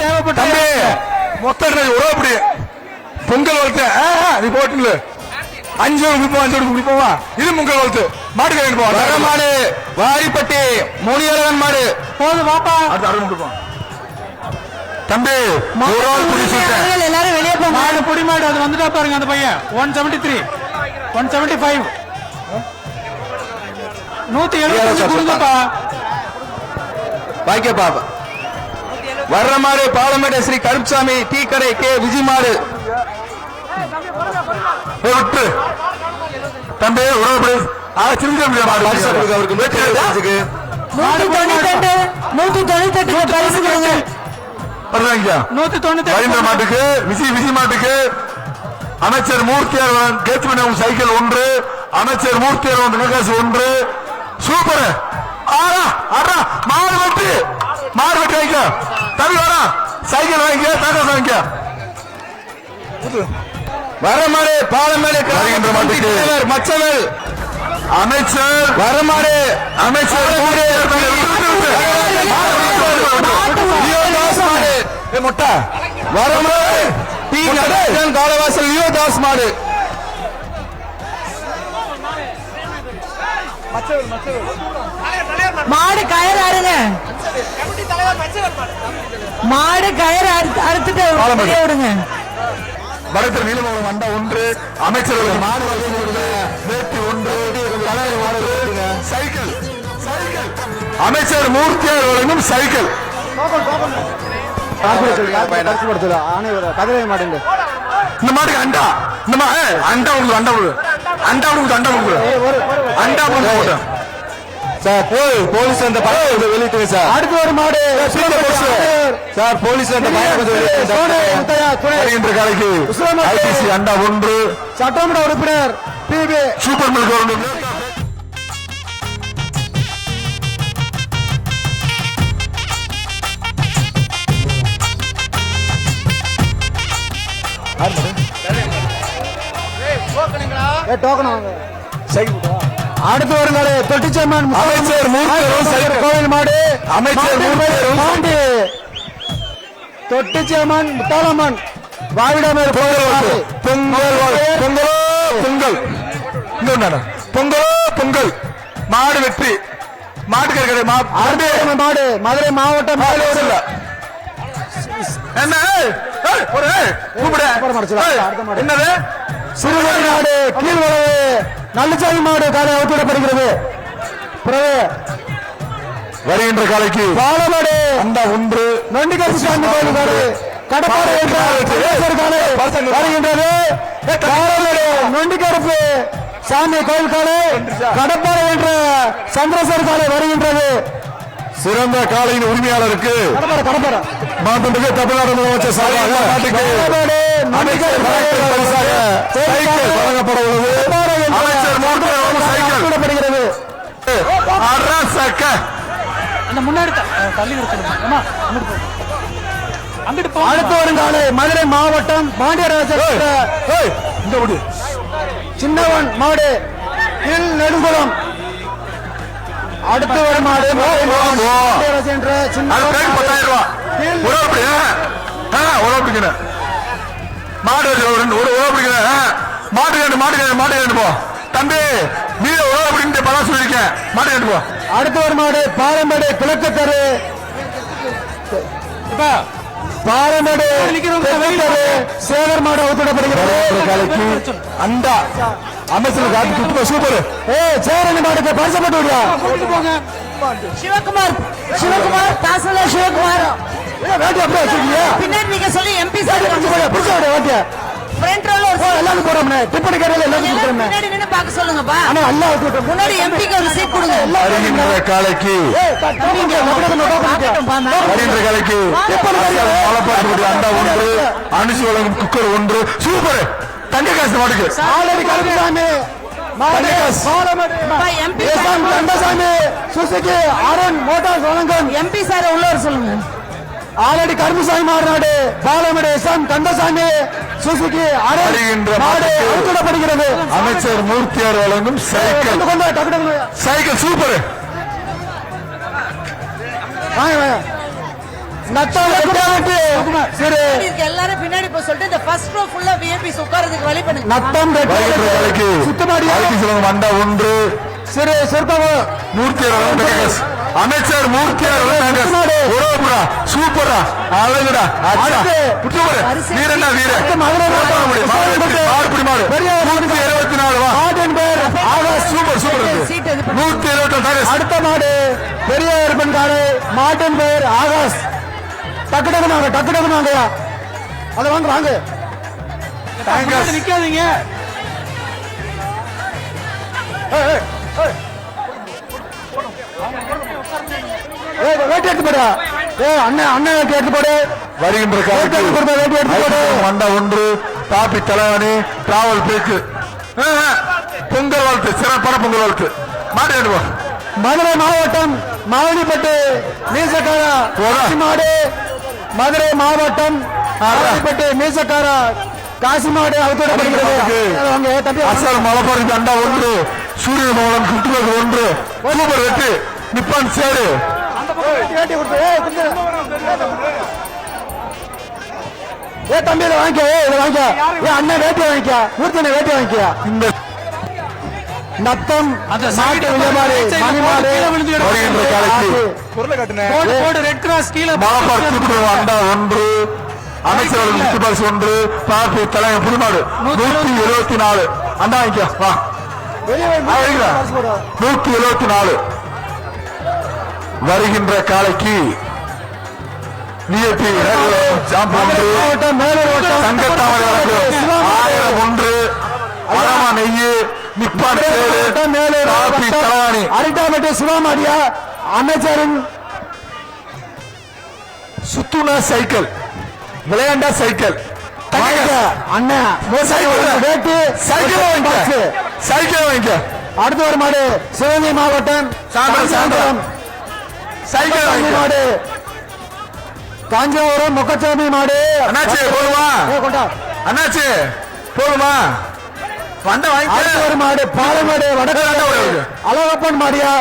தேவைப்பட்ட மொத்த உறவுப்படி பொங்கல் வளர்த்து நீ போட்டு 5 குடிப்போமா இது பொங்கல் வளர்த்து மாடு கழிட்டு போவா மாடு வாரிப்பட்டி மொழியழகன் மாடு போது வாப்பா அடுத்து அருண் கொடுப்போம் தம்பி எல்லாரும் வெளியே போ மாடு பொடி மாடு அது வந்துட்டா பாருங்க அந்த பையன் 173 175 175 கொடுங்கப்பா பாக்கிய பாப்பா வர்ற மாடு பாலமேடு ஸ்ரீ கருப்சாமி டீ கடை கே விஜய் மாடு விட்டு தம்பி உறவுப்படி மாட்டுக்கு விஜய் மாட்டுக்கு அமைச்சர் மூர்த்தியார் கேட்ச் சைக்கிள் 1 அமைச்சர் மூர்த்தியார் நிலகாசு 1 சூப்பர் மாடு வெட்டு வாங்கிக்க தம்பி வரா சைக்கிள் வாங்கிக்க தாக்காசு வாங்கிக்க வரமாடு பாலமேடு மாட்டுக்கு மச்சவல் அமைச்சர் வரமாடு அமைச்சர் மொட்டை வரமாடு காலவாசல் லியோ தாஸ் மாடு மாடு கயிறு அறுங்க மாடு கயிறு அறுத்துட்டு விடுங்க வடத்தில் நீலமோகம் அண்டா 1 அமைச்சர்கள் மாடு வேட்டி 1 சைக்கிள் அமைச்சர் மூர்த்தியார் வழங்கும் சைக்கிள் இந்த மாட்டுக்கு அண்டா இந்த அண்டா உங்களுக்கு சார் போலீஸ் அந்த படம் வெளியிட்டு சார் அடுத்து ஒரு மாடு சார் போலீஸ் அந்த காலைக்கு ஐடிசி அண்டா 1 சட்டமன்ற உறுப்பினர் பிபி சூப்பர் மில்க் 1 அடுத்து ஒரு நாள் தொட்டிச்சம்மன் அமைச்சர் கோவில் மாடு அமைச்சர் பாண்டி தொட்டிச்சம்மன் முத்தாலம்மன் வாவிடமேர் பொங்கல் பொங்கல் மாடு வெற்றி மாட்டுக்கறி மாடு மதுரை மாவட்டம் என்ன என்னது சிறுவரி நாடு கீழ்வளவு நல்லசாமி மாடு காலை அவுத்திடப்படுகிறது வருகின்ற காலைக்கு பாலமாடு அந்த 1 நொண்டிகர் சாமி கோயில் காலை கடப்பாறை வருகின்றது நொண்டிகருப்பு சாமி கோயில் காலை கடப்பாறை என்ற சந்திரசேகர் காலை வருகின்றது சிறந்த காலையின் உரிமையாளருக்கு மாண்புமிகு தமிழ்நாடு முதலமைச்சர் சார்பாக வழங்கப்பட உள்ளது அடுத்து வரும் காலை மதுரை மாவட்டம் பாண்டியராஜர் சின்னவன் மாடு நெடுங்குளம் அடுத்து வரும் மாடு என்ற மாடு போ தம்பி நீ பலம் சொல்லிருக்கேன் மாடு கேட்டு போ அடுத்து வரும் மாடு பாலமேடு கிழக்கு தெரு பாலமேடு சேகர் மாடு அவுத்திடப்படுகிறது அண்டா அமைச்சர் சூப்பர் சேரணி மாடுக்கு பரிசப்பட்டு விடுவா சிவகுமார் தாசல சிவகுமார் பின்னாடி நீங்க சொல்லி எம்பி சார் எல்லாரும் போறோம் டிப்படி கடையில் எல்லாரும் முன்னாடி நின்னு பார்க்க சொல்லுங்கப்பா முன்னாடி எம்பிக்கு ஒரு சீட் கொடுங்க காலைக்கு காலைக்கு அண்டா 1 அனுசு வழங்கும் குக்கர் 1 சூப்பர் தங்க காசு மாட்டுக்கு சுசுகி அருண் மோட்டார்ஸ் வழங்கும் எம்பி சார் உள்ளவர் சொல்லுங்க ஆல்ரெடி கரும்புசாமி மாநாடு பாலமேடு எஸ்எம் கந்தசாமி சுசுகி அறுக்கப்படுகிறது அமைச்சர் மூர்த்தியார் வழங்கும் சைக்கிள் சூப்பர் நத்தம் ரெட்டாவட்டி சிறு இதுக்கு எல்லாரும் பின்னாடி போய் சொல்லிட்டு இந்த ஃபர்ஸ்ட் ரோ ஃபுல்லா விஐபிஸ் உட்கார்றதுக்கு வழி பண்ணுங்க. நத்தம் வருகின்ற காலைக்கு சுத்தமாடியா காலைக்கு சிவங்க மண்டா 1 சிறு சுருக்கம் மூர்த்தி காங்கிரஸ் அமைச்சர் மூர்த்தி உறவுடா சூப்பரா அழகுடா அடுத்து வீரண்ணா வீரன் மதுரை மாறுபடி மாடு பெரிய 124 வா மாட்டின் பேர் ஆகாஷ் சூப்பர் சூப்பர் சீட் இது பண்ணு. 124 அடுத்த மாடு பெரிய இருப்பன் காலை மாட்டின் பேர் ஆகாஷ் டக்கு டக்குனாங்க அதை வாங்க நிக்காதீங்க வேட்டி எடுத்து போடா அண்ணன் வேட்டி எடுத்து போடு வருகின்ற காலைக்கு வேட்டி எடுத்து போடு மண்டா 1 காப்பி தலைவாணி டிராவல் பேக்கு பொங்கல் வாழ்த்து சிறப்பான பொங்கல் வாழ்த்து மாடு எடுவா மதுரை மாவட்டம் மாவடிப்பட்டு மீசக்காரா காசி மாடு மதுரை மாவட்டம் மாவடிப்பட்டு மீசக்காரா காசி மாடு அவுத்தோடப்படுகிறது அசல் மலப்பாறை அண்டா 1 சூரிய மோகன் குட்டுவது 1 சூப்பர் வெட்டு நிப்பான் சேரு தம்பி இதை வாங்கிக்க அண்ணன் வேட்டி வாங்கிக்க மூர்த்தி வேட்டி வாங்கிக்க இந்த நத்தம் மாட்டு வியாபாரி மணிமாடு வருகின்ற காலைக்கு ரெட் கிராஸ் கீழே மலப்பாறை குட்டுவது அண்டா 1 அமைச்சர்கள் முத்துபாஸ் 1 பாப்பி தலைமை புதுமாடு 174 அண்டா வாங்கிக்க வா 174 வருகின்ற காலைக்கு விஐபி தங்கத்தாமரை 1001 வடமா நெய்யு நிப்பான் காப்பி தலைவாணி அரிட்டாமட்டு சிவாமாடியா அமைச்சரின் சுத்துனா சைக்கிள் விளையாண்டா சைக்கிள் அண்ணன் வேட்டி சைக்கிள் வாங்கிக்க சைக்கிள் வாங்கிக்க அடுத்த ஒரு மாடு சிவகங்கை மாவட்டம் சாயந்தரம் சைக்கிள் வாங்கிக்க மாடு காஞ்சிபுரம் முக்கச்சாமி மாடு அண்ணாச்சி போதுமா கொண்டா அண்ணாச்சி போதுமா வண்ட அடுத்து வாங்கிக்க ஒரு மாடு பாலமேடு வடக்கு அழகப்பன் மாடியா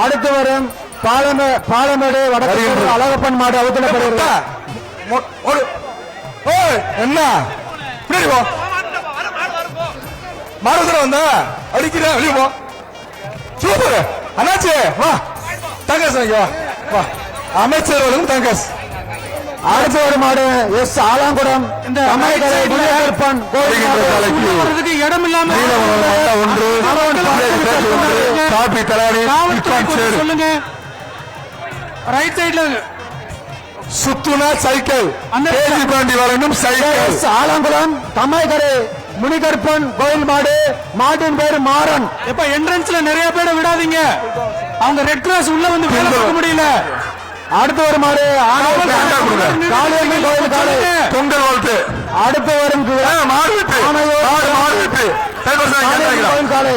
அடுத்து வரும் பாலமேடு வடக்கு அழகப்பன் மாடு அவுத்தலப்படுகிறது என்ன பின்னாடி போ மாறுதல வந்தா அடிக்கிற வெளியே போ சூப்பர் அண்ணாச்சி வா தங்கஸ் வா வா அமைச்சர்களும் தங்கஸ் அடுத்து ஒரு மாடு எஸ் ஆலாங்குடம் இடம் இல்லாம காப்பி தலைவாணி சொல்லுங்க ரைட் சைட்ல சுத்துனா சைக்கிள் கேஜி பாண்டி வரணும் சைக்கிள் ஆலங்குளம் தம்மாய்கரை முனிகற்பன் கோயில் மாடு மாட்டின் பேரு மாறன் இப்ப என்ட்ரன்ஸ்ல நிறைய பேரை விடாதீங்க அவங்க ரெட் கிராஸ் உள்ள வந்து வேலை பார்க்க முடியல அடுத்து ஒரு மாடு காளியம்மன் கோயில் காலை பொங்கல் வாழ்த்து அடுத்து வரும் மாடு வெட்டு மாடு வெட்டு கோயில் காலை